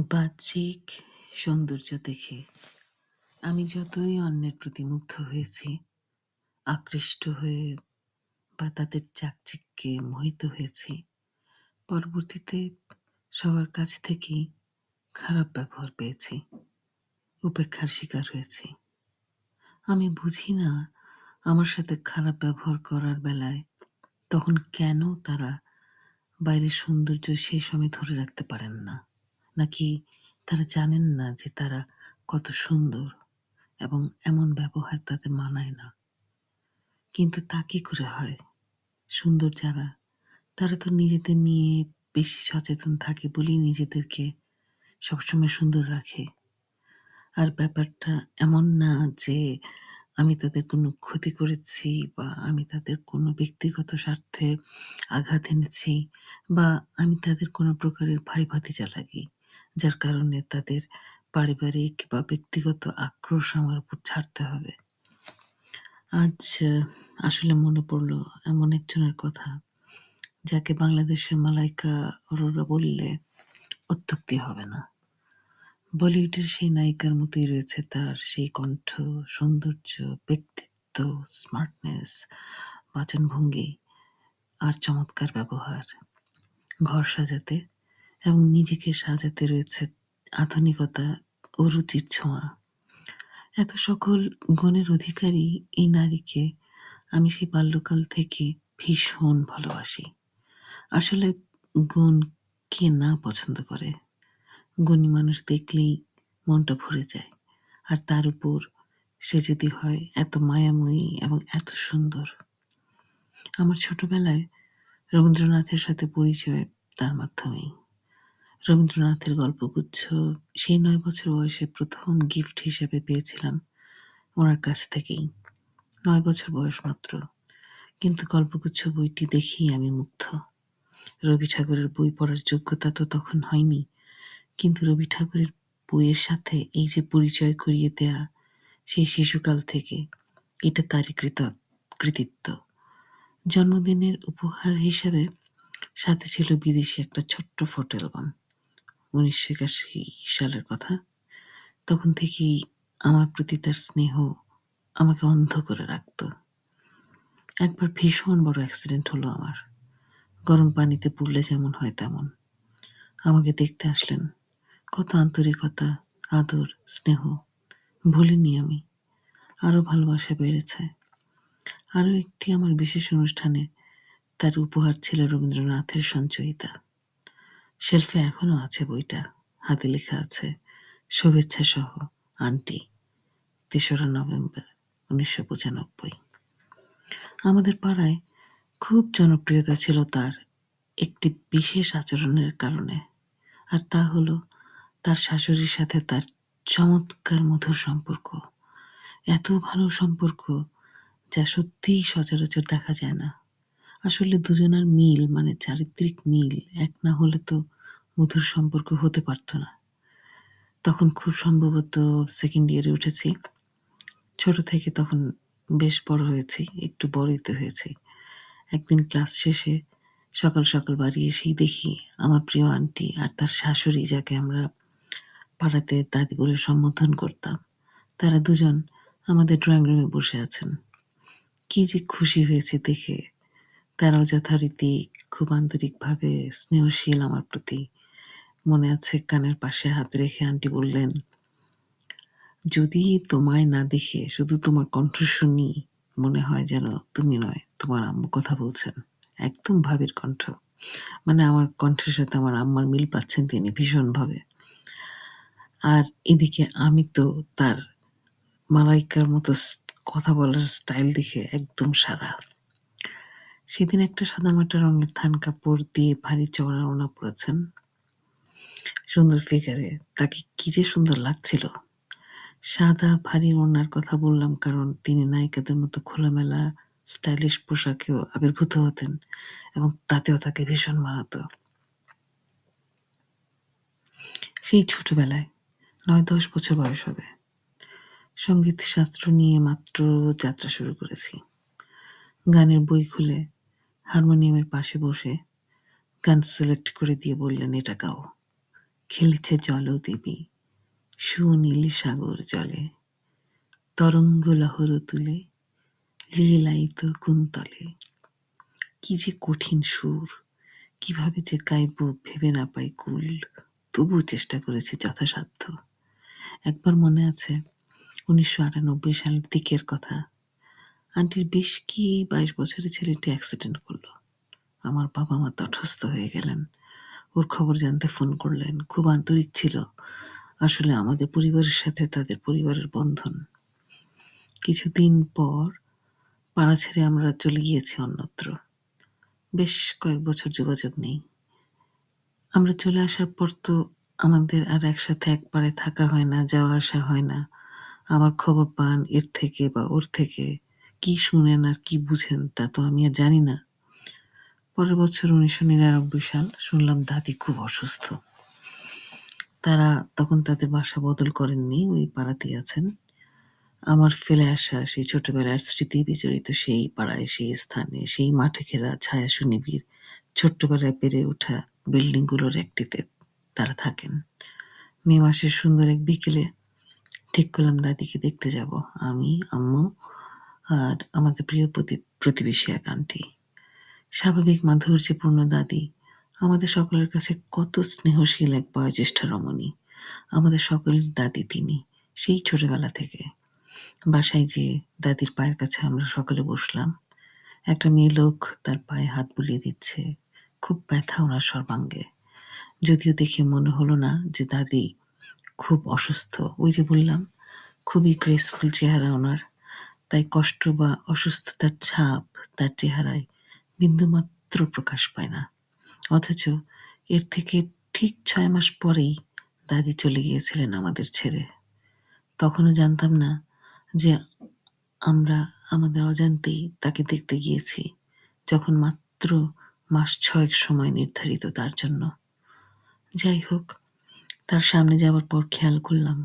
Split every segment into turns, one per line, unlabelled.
বাহ্যিক সৌন্দর্য দেখে আমি যতই অন্যের প্রতি মুগ্ধ হয়েছি, আকৃষ্ট হয়ে বা তাদের চাকচিক্যে মোহিত হয়েছি, পরবর্তীতে সবার কাছ থেকেই খারাপ ব্যবহার পেয়েছি, উপেক্ষার শিকার হয়েছি। আমি বুঝি না আমার সাথে খারাপ ব্যবহার করার বেলায় তখন কেন তারা বাইরের সৌন্দর্য সেই সময় ধরে রাখতে পারেন না? নাকি তারা জানেন না যে তারা কত সুন্দর এবং এমন ব্যবহার তাদের মানায় না? কিন্তু তা কি করে হয়? সুন্দর যারা, তারা তো নিজেদের নিয়ে বেশি সচেতন থাকে বলেই নিজেদেরকে সবসময় সুন্দর রাখে। আর ব্যাপারটা এমন না যে আমি তাদের কোনো ক্ষতি করেছি বা আমি তাদের কোনো ব্যক্তিগত স্বার্থে আঘাত এনেছি বা আমি তাদের কোনো প্রকারের ভাই-ভাতিজা লাগি, যার কারণে তাদের পারিবারিক বা ব্যক্তিগত আক্রোশ আমার উপর ছাড়তে হবে। আজ আসলে মনে পড়ল এমন একজনের কথা, যাকে বাংলাদেশের মালাইকা অরোরা বললে অত্যুক্তি হবে না। বলিউডের সেই নায়িকার মতোই রয়েছে তার সেই কণ্ঠ, সৌন্দর্য, ব্যক্তিত্ব, স্মার্টনেস, বাচনভঙ্গি আর চমৎকার ব্যবহার। ঘর সাজাতে এবং নিজেকে সাজাতে রয়েছে আধুনিকতা ও রুচির ছোঁয়া। এত সকল গুণের অধিকারী এই নারীকে আমি সেই বাল্যকাল থেকে ভীষণ ভালোবাসি। আসলে গুণ কে না পছন্দ করে? গুণী মানুষ দেখলেই মনটা ভরে যায়। আর তার উপর সে যদি হয় এত মায়াময়ী এবং এত সুন্দর। আমার ছোটবেলায় রবীন্দ্রনাথের সাথে পরিচয় তার মাধ্যমেই। রবীন্দ্রনাথের গল্পগুচ্ছ সেই ৯ বছর বয়সে প্রথম গিফট হিসেবে পেয়েছিলাম ওনার কাছ থেকেই। ৯ বছর বয়স মাত্র। কিন্তু গল্পগুচ্ছ বইটি দেখেই আমি মুগ্ধ। রবি ঠাকুরের বই পড়ার যোগ্যতা তো তখন হয়নি। কিন্তু রবি ঠাকুরের বইয়ের সাথে এই যে পরিচয় করিয়ে দেয়া সেই শিশুকাল থেকে, এটা তারই কৃতিত্ব। জন্মদিনের উপহার হিসেবে সাথে ছিল বিদেশি একটা ছোট্ট ফটো অ্যালবাম। ১৯৮১ সালের কথা। তখন থেকেই আমার প্রতি তার স্নেহ আমাকে অন্ধ করে রাখত। একবার ভীষণ বড় অ্যাক্সিডেন্ট হলো আমার। গরম পানিতে পুড়লে যেমন হয় তেমন। আমাকে দেখতে আসলেন। কত আন্তরিকতা, আদর, স্নেহ ভুলিনি আমি। আরও ভালোবাসা বেড়েছে। আরও একটি আমার বিশেষ অনুষ্ঠানে তার উপহার ছিল রবীন্দ্রনাথের সঞ্চয়িতা। শেলফে এখনো আছে বইটা। হাতে লেখা আছে, শুভেচ্ছা সহ, আন্টি, ৩রা নভেম্বর ১৯৯৫। আমাদের পাড়ায় খুব জনপ্রিয়তা ছিল তার একটি বিশেষ আচরণের কারণে। আর তা হলো তার শাশুড়ির সাথে তার চমৎকার মধুর সম্পর্ক। এত ভালো সম্পর্ক যা সত্যিই সচরাচর দেখা যায় না। আসলে দুজনার মিল মানে চারিত্রিক মিল এক না হলে তো মধুর সম্পর্ক হতে পারত না। তখন খুব সম্ভবত সেকেন্ড ইয়ারে উঠেছি। ছোট থেকে তখন বেশ বড় হয়েছি, একটু বড়ই তো হয়েছি। একদিন ক্লাস শেষে সকাল সকাল বাড়ি এসেই দেখি আমার প্রিয় আন্টি আর তার শাশুড়ি, যাকে আমরা পাড়াতে দাদি বলে সম্বোধন করতাম, তারা দুজন আমাদের ড্রয়িং রুমে বসে আছেন। কি যে খুশি হয়েছি দেখে। তারাও যথারীতি খুব আন্তরিকভাবে স্নেহশীল আমার প্রতি। মনে আছে কানের পাশে হাত রেখে আন্টি বললেন, যদি তোমায় না দেখে শুধু তোমার কণ্ঠ শুনি, মনে হয় যেন তুমি নয়, তোমার আম্মু কথা বলছেন। একদম ভাবির কণ্ঠ। মানে আমার কণ্ঠের সাথে আমার আম্মার মিল পাচ্ছেন তিনি ভীষণভাবে। আর এদিকে আমি তো তার মালাইকার মতো কথা বলার স্টাইল দেখে একদম সারা। সেদিন একটা সাদামাটা রঙের থান কাপড় দিয়ে ভারী চওড়া ওড়না পরেছেন। সুন্দর ফিগারে তাকে কি যে সুন্দর লাগছিল। সাদা ভারী ওড়নার কথা বললাম কারণ তিনি নায়িকাদের মতো খোলামেলা স্টাইলিশ পোশাকেও আবির্ভূত হতেন এবং তাতেও তাকে ভীষণ মানাতো। সেই ছোটবেলায় ৯-১০ বছর বয়স হবে। সঙ্গীত শাস্ত্র নিয়ে মাত্র যাত্রা শুরু করেছি। গানের বই খুলে হারমোনিয়ামের পাশে বসে গান সিলেক্ট করে দিয়ে বললেন, এটা গাও। খেলেছে জলদেবী সুনীল সাগর জলে, তরঙ্গ লহর তুলে লীলায়িত কুন্তলে। কি যে কঠিন সুর, কিভাবে যে গাইব ভেবে না পাই কুল, তবু চেষ্টা করেছি যথাসাধ্য। একবার মনে আছে 1998 সালের দিকের কথা। আন্টির 22 বছরের ছেলেটি অ্যাক্সিডেন্ট করলো। আমার বাবা মা তটস্থ হয়ে গেলেন, ওর খবর জানতে ফোন করলেন। খুব আন্তরিক ছিল আসলে আমাদের পরিবারের সাথে তাদের পরিবারের বন্ধন। কিছুদিন পর পাড়া ছেড়ে আমরা চলে গিয়েছি অন্যত্র। বেশ কয়েক বছর যোগাযোগ নেই। আমরা চলে আসার পর তো আমাদের আর একসাথে এক পাড়ে থাকা হয় না, যাওয়া আসা হয় না। আমার খবর পান এর থেকে বা ওর থেকে, কি শুনেন আর কি বুঝেন তা তো আমি আর জানি না। পরের বছর 1999 সাল শুনলাম দাদি খুব অসুস্থ। তারা তখন তাদের বাসা বদল করেননি, ওই পাড়াতেই আছেন। আমার ফেলে আসা সেই ছোটবেলার স্মৃতি বিজড়িত সেই পাড়ায়, সেই স্থানে, সেই মাঠে ঘেরা ছায়া সুনিবিড় ছোট্টবেলায় বেড়ে ওঠা বিল্ডিংগুলোর একটিতে তারা থাকেন। মে মাসের সুন্দর এক বিকেলে ঠিক করলাম দাদিকে দেখতে যাব। আমি, আম্মু আর আমাদের প্রিয় প্রতিবেশী এক আন্টি। স্বাভাবিক মাধুর্যপূর্ণ দাদি আমাদের সকলের কাছে কত স্নেহশীল এক বয়োজ্যেষ্ঠ রমণী। আমাদের সকলের দাদি তিনি, সেই ছোটবেলা থেকে। বাসায় যেয়ে দাদির পায়ের কাছে আমরা সকলে বসলাম। একটা মেয়ে লোক তার পায়ে হাত বুলিয়ে দিচ্ছে। খুব ব্যথা ওনার সর্বাঙ্গে। যদিও দেখে মনে হলো না যে দাদি খুব অসুস্থ। ওই যে বললাম, খুবই গ্রেসফুল চেহারা ওনার, তাই কষ্ট বা অসুস্থতার ছাপ তার চেহারায় বিন্দুমাত্র প্রকাশ পায় না। অথচ এর থেকে ঠিক 6 মাস পরেই দাদি চলে গিয়েছিলেন আমাদের ছেড়ে। তখনও জানতাম না যে আমরা আমাদের অজান্তেই তাকে দেখতে গিয়েছি, যখন মাত্র মাস 6 সময় নির্ধারিত তার জন্য। যাই হোক, তার সামনে যাওয়ার পর খেয়াল করলাম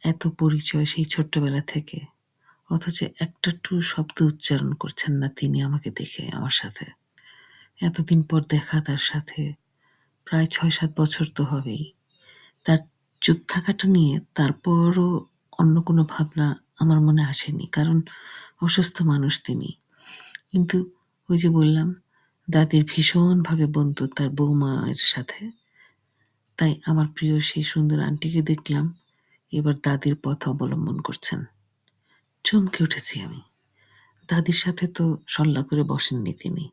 এত পরিচয় সেই ছোট্টবেলা থেকে, অথচ একটা টু শব্দ উচ্চারণ করছেন না তিনি আমাকে দেখে, আমার সাথে। এতদিন পর দেখা তার সাথে, প্রায় 6-7 বছর তো হবেই। তার চুপ থাকাটা নিয়ে তারপরও অন্য কোনো ভাবনা আমার মনে আসেনি, কারণ অসুস্থ মানুষ তিনি। কিন্তু ওই যে বললাম, দাদির ভীষণভাবে বন্ধু তার বৌমায়ের সাথে। তাই আমার প্রিয় সেই সুন্দর আন্টিকে দেখলাম এবার দাদির পথ অবলম্বন করছেন। চমকে উঠেছি আমি। দাদির সাথে তো সল্লা করে বসেননি তিনি।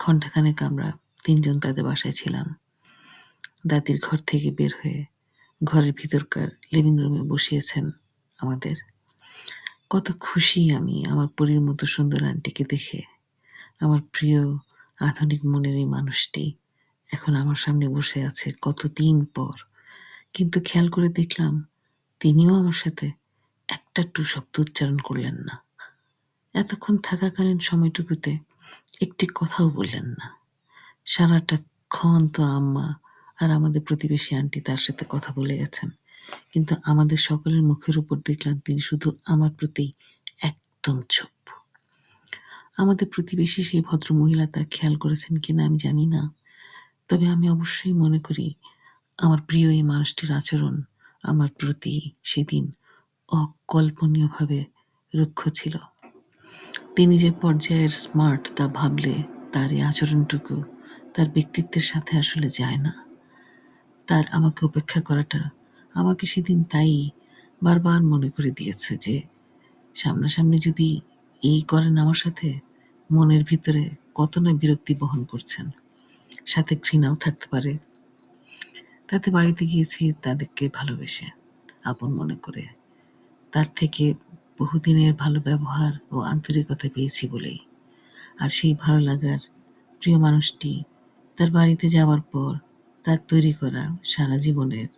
ঘণ্টাখানেক আমরা 3জন তাদের বাসায় ছিলাম। দাদির ঘর থেকে বের হয়ে ঘরের ভিতরকার লিভিং রুমে বসিয়েছেন আমাদের। কত খুশি আমি আমার পরীর মতো সুন্দর আন্টিকে দেখে। আমার প্রিয় আধুনিক মনের এই মানুষটি এখন আমার সামনে বসে আছে কতদিন পর। কিন্তু খেয়াল করে দেখলাম তিনিও আমার সাথে একটা টু শব্দ উচ্চারণ করলেন না। এতক্ষণ থাকাকালীন সময়টুকুতে একটি কথাও বললেন না। সারাটাক্ষণ তো আম্মা আর আমাদের প্রতিবেশী আন্টি তার সাথে কথা বলে গেছেন, কিন্তু আমাদের সকলের মুখের উপর দেখলাম তিনি শুধু আমার প্রতি একদম চুপ। আমাদের প্রতিবেশী সেই ভদ্র মহিলা তা খেয়াল করেছেন কিনা আমি জানি না, তবে আমি অবশ্যই মনে করি আমার প্রিয় এই মানুষটির আচরণ আমার প্রতি সেদিন অকল্পনীয়ভাবে রুক্ষ ছিল। তিনি যে পর্যায়ের স্মার্ট তা ভাবলে তার এই আচরণটুকু তার ব্যক্তিত্বের সাথে আসলে যায় না। তার আমাকে উপেক্ষা করাটা আমাকে সেদিন তাই বারবার মনে করে দিয়েছে যে সামনাসামনি যদি এই করেন আমার সাথে, মনের ভিতরে কত না বিরক্তি বহন করছেন, সাথে ঘৃণাও থাকতে পারে। তাতে বাড়িতে গিয়েছি তাদেরকে ভালোবেসে, আপন মনে করে। তার থেকে বহুদিনের ভালো ব্যবহার ও আন্তরিকতা পেয়েছি বলেই। আর সেই ভালো লাগার প্রিয় মানুষটি তার বাড়িতে যাওয়ার পর তার তৈরি করা সারা জীবনের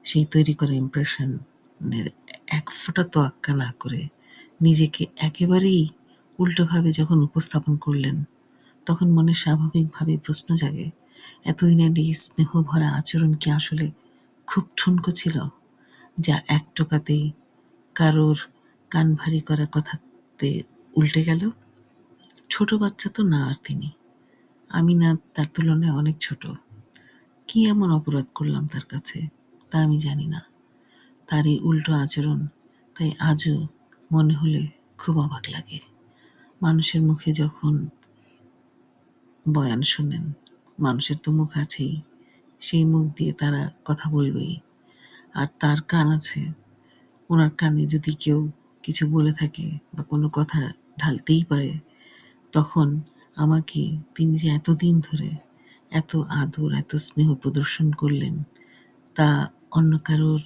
সেই তৈরি করা ইমপ্রেশনের এক ফোঁটা তোয়াক্কা না করে নিজেকে একেবারেই উল্টোভাবে যখন উপস্থাপন করলেন, তখন মনে স্বাভাবিকভাবে প্রশ্ন জাগে, এতদিনের এই স্নেহ ভরা আচরণ কি আসলে খুব ঠুনকো ছিল, যা এক টোকাতেই কারোর কান ভারী করা কথাতে উল্টে গেল? ছোট বাচ্চা তো না আর তিনি, আমি না তার তুলনায় অনেক ছোট, কি এমন অপরাধ করলাম তার কাছে তা আমি জানি না। তার এই উল্টো আচরণ তাই আজও মনে হলে খুব অবাক লাগে। মানুষের মুখে যখন বয়ান শোনেন, মানুষের তো মুখ আছেই, সেই মুখ দিয়ে তারা কথা বলবেই। আর তার কান আছে, ওনার কানে যদি কেউ কিছু বলে থাকে বা কোনো কথা ঢালতেই পারে, তখন আমাকে তিনি যে এতদিন ধরে এত আদর এত স্নেহ প্রদর্শন করলেন, তা অন্য কারোর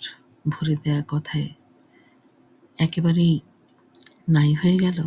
ভরে দেয়া কথায় একেবারেই নাই হয়ে গেল।